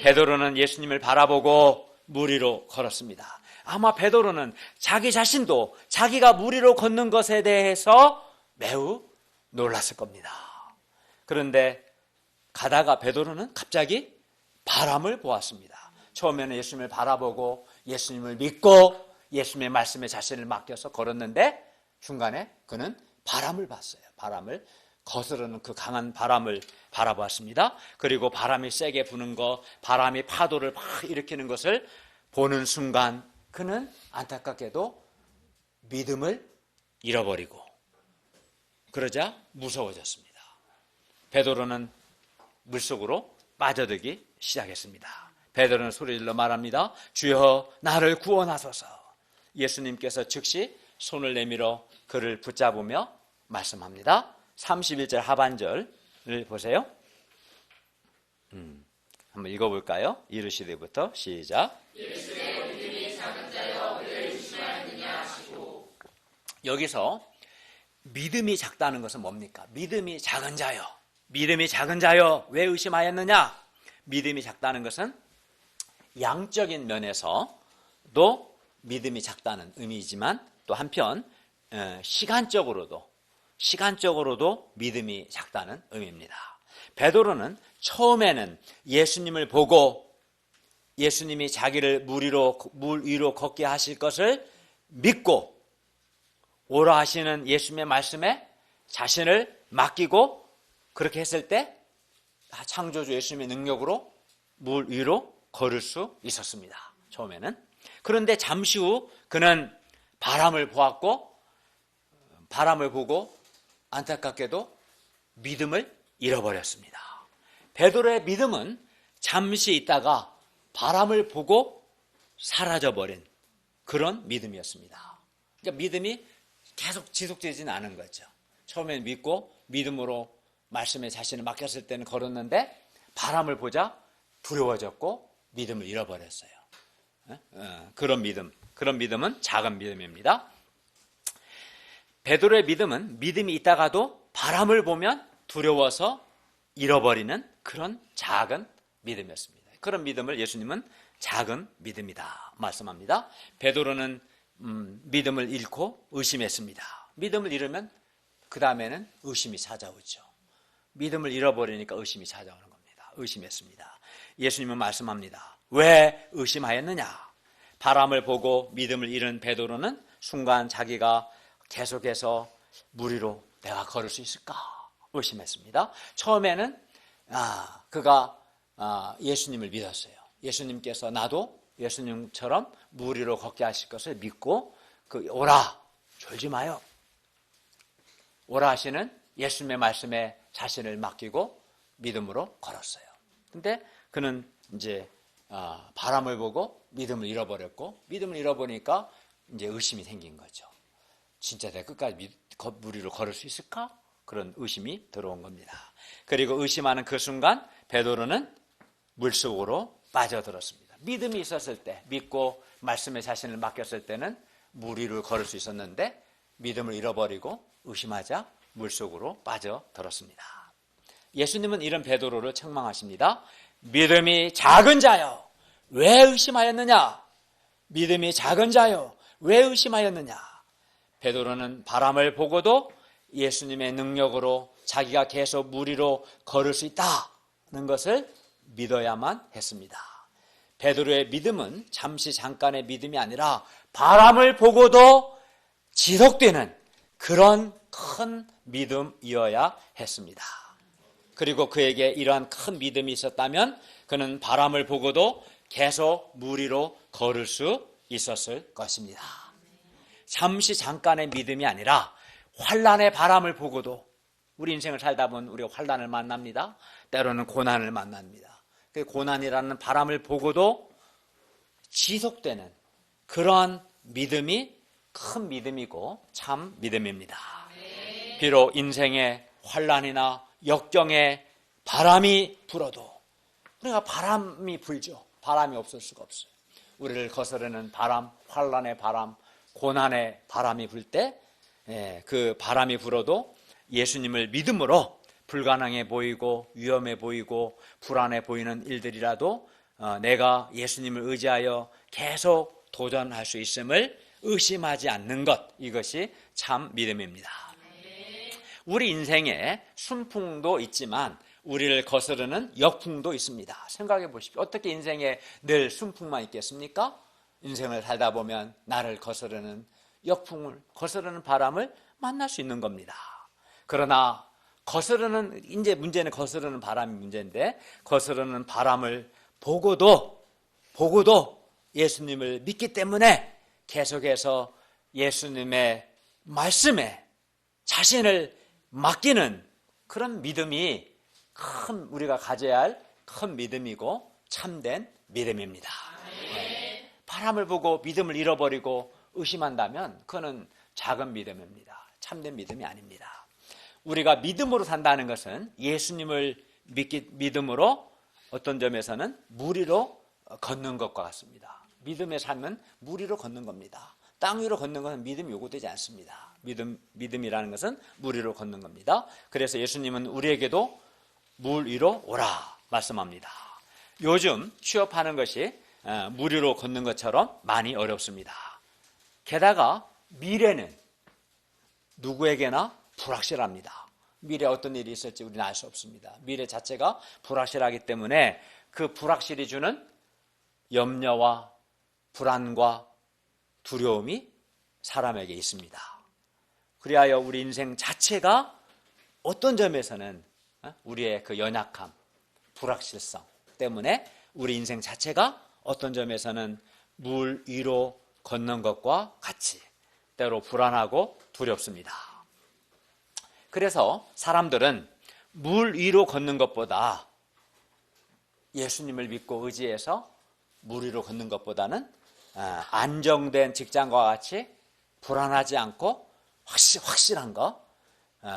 베드로는 예수님을 바라보고 물 위로 걸었습니다. 아마 베드로는 자기 자신도 자기가 물 위로 걷는 것에 대해서 매우 놀랐을 겁니다. 그런데 가다가 베드로는 갑자기 바람을 보았습니다. 처음에는 예수님을 바라보고 예수님을 믿고 예수님의 말씀에 자신을 맡겨서 걸었는데 중간에 그는 바람을 봤어요. 바람을 거스르는 그 강한 바람을 바라보았습니다. 그리고 바람이 세게 부는 것, 바람이 파도를 막 일으키는 것을 보는 순간 그는 안타깝게도 믿음을 잃어버리고 그러자 무서워졌습니다. 베드로는 물속으로 빠져들기 시작했습니다. 베드로는 소리질러 말합니다. 주여 나를 구원하소서. 예수님께서 즉시 손을 내밀어 그를 붙잡으며 말씀합니다. 31절 하반절을 보세요. 한번 읽어볼까요? 이르시되부터 시작. 이르시되 믿음이 작은 자여 왜 의심하였느냐 하시고. 여기서 믿음이 작다는 것은 뭡니까? 믿음이 작은 자여. 믿음이 작은 자여 왜 의심하였느냐? 믿음이 작다는 것은 양적인 면에서도 믿음이 작다는 의미이지만 또 한편 시간적으로도 믿음이 작다는 의미입니다. 베드로는 처음에는 예수님을 보고 예수님이 자기를 물 위로 걷게 하실 것을 믿고 오라 하시는 예수님의 말씀에 자신을 맡기고 그렇게 했을 때 창조주 예수님의 능력으로 물 위로 걸을 수 있었습니다. 처음에는. 그런데 잠시 후 그는 바람을 보고 안타깝게도 믿음을 잃어버렸습니다. 베드로의 믿음은 잠시 있다가 바람을 보고 사라져버린 그런 믿음이었습니다. 그러니까 믿음이 계속 지속되지는 않은 거죠. 처음엔 믿고 믿음으로 말씀에 자신을 맡겼을 때는 걸었는데 바람을 보자 두려워졌고 믿음을 잃어버렸어요. 그런 믿음은 작은 믿음입니다. 베드로의 믿음은 믿음이 있다가도 바람을 보면 두려워서 잃어버리는 그런 작은 믿음이었습니다. 그런 믿음을 예수님은 작은 믿음이다 말씀합니다. 베드로는 믿음을 잃고 의심했습니다. 믿음을 잃으면 그 다음에는 의심이 찾아오죠. 믿음을 잃어버리니까 의심이 찾아오는 겁니다. 의심했습니다. 예수님은 말씀합니다. 왜 의심하였느냐? 바람을 보고 믿음을 잃은 베드로는 순간 자기가 계속해서 물 위로 내가 걸을 수 있을까 의심했습니다. 처음에는 그가 예수님을 믿었어요. 예수님께서 나도 예수님처럼 물 위로 걷게 하실 것을 믿고 오라 졸지 마요. 오라 하시는 예수님의 말씀에 자신을 맡기고 믿음으로 걸었어요. 근데 그는 이제 바람을 보고 믿음을 잃어버렸고, 믿음을 잃어버리니까 이제 의심이 생긴 거죠. 진짜 내가 끝까지 물 위로 걸을 수 있을까? 그런 의심이 들어온 겁니다. 그리고 의심하는 그 순간 베드로는 물속으로 빠져들었습니다. 믿음이 있었을 때, 믿고 말씀에 자신을 맡겼을 때는 물 위를 걸을 수 있었는데 믿음을 잃어버리고 의심하자 물속으로 빠져들었습니다. 예수님은 이런 베드로를 책망하십니다. 믿음이 작은 자여, 왜 의심하였느냐? 믿음이 작은 자여, 왜 의심하였느냐? 베드로는 바람을 보고도 예수님의 능력으로 자기가 계속 물 위로 걸을 수 있다는 것을 믿어야만 했습니다. 베드로의 믿음은 잠깐의 믿음이 아니라 바람을 보고도 지속되는 그런 큰 믿음이어야 했습니다. 그리고 그에게 이러한 큰 믿음이 있었다면 그는 바람을 보고도 계속 물 위로 걸을 수 있었을 것입니다. 잠깐의 믿음이 아니라 환난의 바람을 보고도, 우리 인생을 살다 보면 우리가 환난을 만납니다. 때로는 고난을 만납니다. 그 고난이라는 바람을 보고도 지속되는 그러한 믿음이 큰 믿음이고 참 믿음입니다. 비록 인생의 환난이나 역경의 바람이 불어도, 우리가 바람이 불죠. 바람이 없을 수가 없어요. 우리를 거스르는 바람, 환난의 바람, 고난의 바람이 불 때 그 바람이 불어도 예수님을 믿음으로 불가능해 보이고 위험해 보이고 불안해 보이는 일들이라도 내가 예수님을 의지하여 계속 도전할 수 있음을 의심하지 않는 것, 이것이 참 믿음입니다. 우리 인생에 순풍도 있지만 우리를 거스르는 역풍도 있습니다. 생각해 보십시오. 어떻게 인생에 늘 순풍만 있겠습니까? 인생을 살다 보면 나를 거스르는 역풍을, 거스르는 바람을 만날 수 있는 겁니다. 그러나 이제 문제는 거스르는 바람이 문제인데, 거스르는 바람을 보고도 예수님을 믿기 때문에 계속해서 예수님의 말씀에 자신을 맡기는 그런 믿음이 우리가 가져야 할 큰 믿음이고 참된 믿음입니다. 바람을 보고 믿음을 잃어버리고 의심한다면 그거는 작은 믿음입니다. 참된 믿음이 아닙니다. 우리가 믿음으로 산다는 것은 예수님을 믿음으로 어떤 점에서는 물 위로 걷는 것과 같습니다. 믿음의 삶은 물 위로 걷는 겁니다. 땅 위로 걷는 것은 믿음이 요구되지 않습니다. 믿음이라는 것은 물 위로 걷는 겁니다. 그래서 예수님은 우리에게도 물 위로 오라 말씀합니다. 요즘 취업하는 것이 물 위로 걷는 것처럼 많이 어렵습니다. 게다가 미래는 누구에게나 불확실합니다. 미래에 어떤 일이 있을지 우리는 알 수 없습니다. 미래 자체가 불확실하기 때문에 그 불확실이 주는 염려와 불안과 두려움이 사람에게 있습니다. 그리하여 우리 인생 자체가 어떤 점에서는 우리의 그 연약함, 불확실성 때문에 우리 인생 자체가 어떤 점에서는 물 위로 걷는 것과 같이 때로 불안하고 두렵습니다. 그래서 사람들은 물 위로 걷는 것보다 예수님을 믿고 의지해서 물 위로 걷는 것보다는 안정된 직장과 같이 불안하지 않고 확실한 것,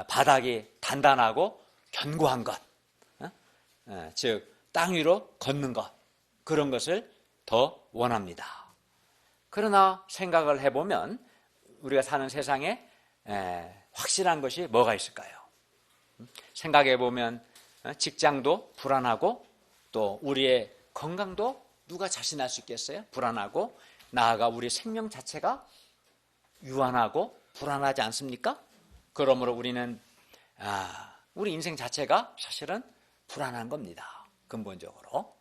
바닥이 단단하고 견고한 것, 즉 땅 위로 걷는 것, 그런 것을 더 원합니다. 그러나 생각을 해보면 우리가 사는 세상에 확실한 것이 뭐가 있을까요? 생각해 보면 직장도 불안하고 또 우리의 건강도 누가 자신할 수 있겠어요? 불안하고 나아가 우리 생명 자체가 유한하고 불안하지 않습니까? 그러므로 우리는 우리 인생 자체가 사실은 불안한 겁니다. 근본적으로.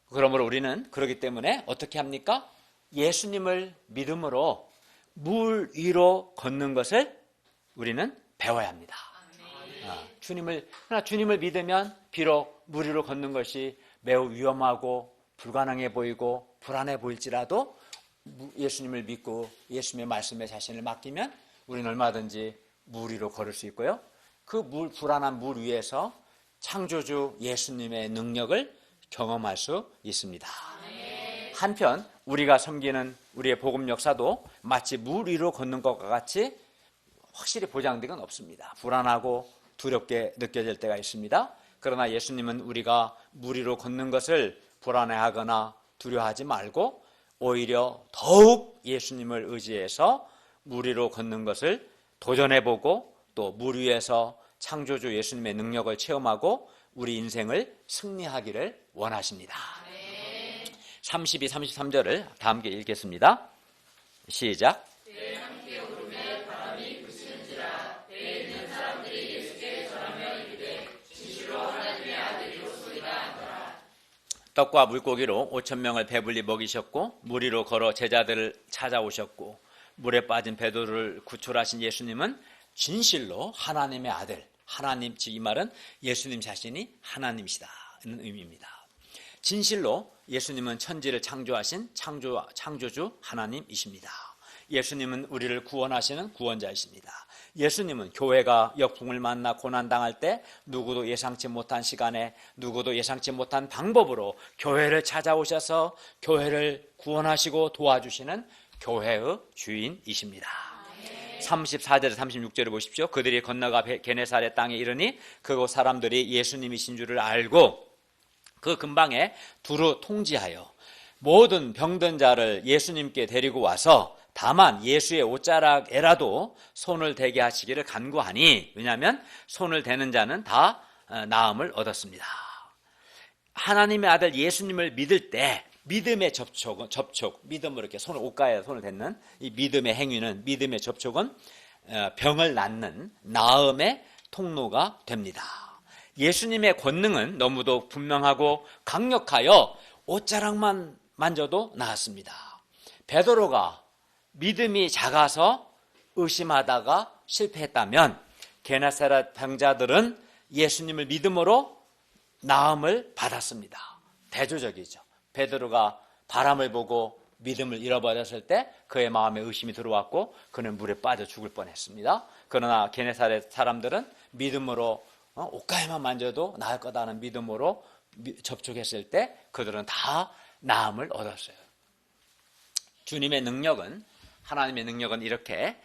그러므로 우리는 그렇기 때문에 어떻게 합니까? 예수님을 믿음으로 물 위로 걷는 것을 우리는 배워야 합니다. 주님을 믿으면 비록 물 위로 걷는 것이 매우 위험하고 불가능해 보이고 불안해 보일지라도 예수님을 믿고 예수님의 말씀에 자신을 맡기면 우리는 얼마든지 물 위로 걸을 수 있고요. 그 불안한 물 위에서 창조주 예수님의 능력을 경험할 수 있습니다. 한편 우리가 섬기는 우리의 복음 역사도 마치 물 위로 걷는 것과 같이 확실히 보장된 건 없습니다. 불안하고 두렵게 느껴질 때가 있습니다. 그러나 예수님은 우리가 물 위로 걷는 것을 불안해하거나 두려워하지 말고 오히려 더욱 예수님을 의지해서 물 위로 걷는 것을 도전해보고 또 물 위에서 창조주 예수님의 능력을 체험하고 우리 인생을 승리하기를 원하십니다. 32, 33절을 다 함께 읽겠습니다. 시작. 떡과 물고기로 5,000명을 배불리 먹이셨고 물 위로 걸어 제자들을 찾아오셨고 물에 빠진 베드로를 구출하신 예수님은 진실로 하나님의 아들, 하나님, 즉 이 말은 예수님 자신이 하나님이시다는 의미입니다. 진실로 예수님은 천지를 창조하신 창조주 하나님이십니다. 예수님은 우리를 구원하시는 구원자이십니다. 예수님은 교회가 역풍을 만나 고난당할 때 누구도 예상치 못한 시간에 누구도 예상치 못한 방법으로 교회를 찾아오셔서 교회를 구원하시고 도와주시는 교회의 주인이십니다. 34절에 36절을 보십시오. 그들이 건너가 게네사렛 땅에 이르니 그곳 사람들이 예수님이신 줄을 알고 그 근방에 두루 통지하여 모든 병든 자를 예수님께 데리고 와서 다만 예수의 옷자락에라도 손을 대게 하시기를 간구하니, 왜냐하면 손을 대는 자는 다 나음을 얻었습니다. 하나님의 아들 예수님을 믿을 때 믿음의 접촉, 믿음으로 이렇게 옷가에 손을 댔는 이 믿음의 행위는, 믿음의 접촉은 병을 낫는 나음의 통로가 됩니다. 예수님의 권능은 너무도 분명하고 강력하여 옷자락만 만져도 나았습니다. 베드로가 믿음이 작아서 의심하다가 실패했다면 게네사렛 병자들은 예수님을 믿음으로 나음을 받았습니다. 대조적이죠. 베드로가 바람을 보고 믿음을 잃어버렸을 때 그의 마음에 의심이 들어왔고 그는 물에 빠져 죽을 뻔했습니다. 그러나 게네사렛 사람들은 믿음으로 옷가에만 만져도 나을 거다는 믿음으로 접촉했을 때 그들은 다 나음을 얻었어요. 주님의 능력은, 하나님의 능력은 이렇게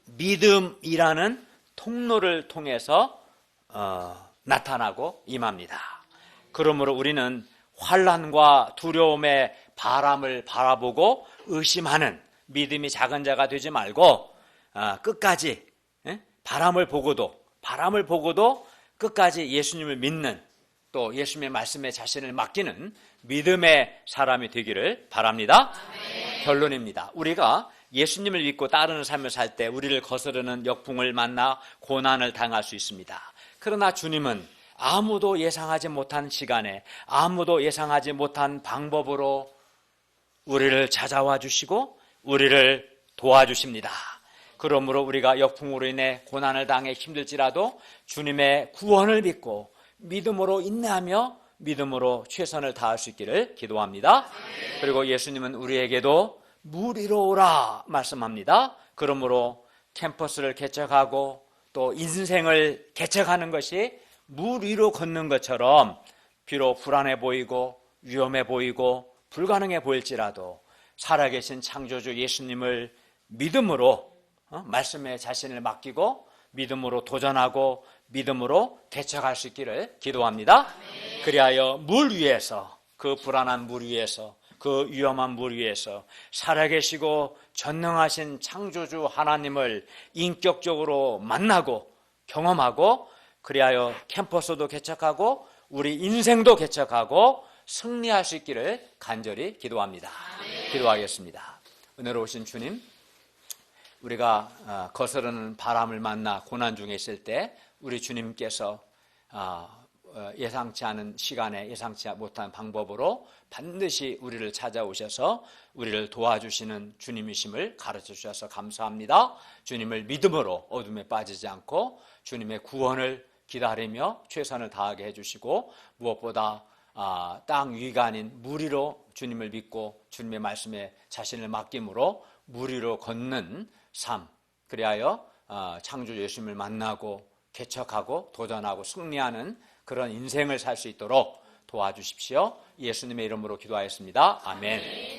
믿음이라는 통로를 통해서 나타나고 임합니다. 그러므로 우리는 환난과 두려움의 바람을 바라보고 의심하는 믿음이 작은 자가 되지 말고 끝까지 바람을 보고도 끝까지 예수님을 믿는, 또 예수님의 말씀에 자신을 맡기는 믿음의 사람이 되기를 바랍니다. 아멘. 결론입니다. 우리가 예수님을 믿고 따르는 삶을 살 때 우리를 거스르는 역풍을 만나 고난을 당할 수 있습니다. 그러나 주님은 아무도 예상하지 못한 시간에 아무도 예상하지 못한 방법으로 우리를 찾아와 주시고 우리를 도와주십니다. 그러므로 우리가 역풍으로 인해 고난을 당해 힘들지라도 주님의 구원을 믿고 믿음으로 인내하며 믿음으로 최선을 다할 수 있기를 기도합니다. 그리고 예수님은 우리에게도 물 위로 오라 말씀합니다. 그러므로 캠퍼스를 개척하고 또 인생을 개척하는 것이 물 위로 걷는 것처럼 비록 불안해 보이고 위험해 보이고 불가능해 보일지라도 살아계신 창조주 예수님을 믿음으로 말씀에 자신을 맡기고 믿음으로 도전하고 믿음으로 개척할 수 있기를 기도합니다. 그리하여 물 위에서, 그 불안한 물 위에서, 그 위험한 물 위에서 살아계시고 전능하신 창조주 하나님을 인격적으로 만나고 경험하고, 그리하여 캠퍼스도 개척하고 우리 인생도 개척하고 승리할 수 있기를 간절히 기도합니다. 기도하겠습니다. 은혜로우신 주님, 우리가 거스르는 바람을 만나 고난 중에 있을 때 우리 주님께서 예상치 않은 시간에 예상치 못한 방법으로 반드시 우리를 찾아오셔서 우리를 도와주시는 주님이심을 가르쳐 주셔서 감사합니다. 주님을 믿음으로 어둠에 빠지지 않고 주님의 구원을 기다리며 최선을 다하게 해주시고, 무엇보다 땅 위가 아닌 물 위로 주님을 믿고 주님의 말씀에 자신을 맡김으로 물 위로 걷는 삶, 그리하여 창조 예수님을 만나고 개척하고 도전하고 승리하는 그런 인생을 살 수 있도록 도와주십시오. 예수님의 이름으로 기도하였습니다. 아멘.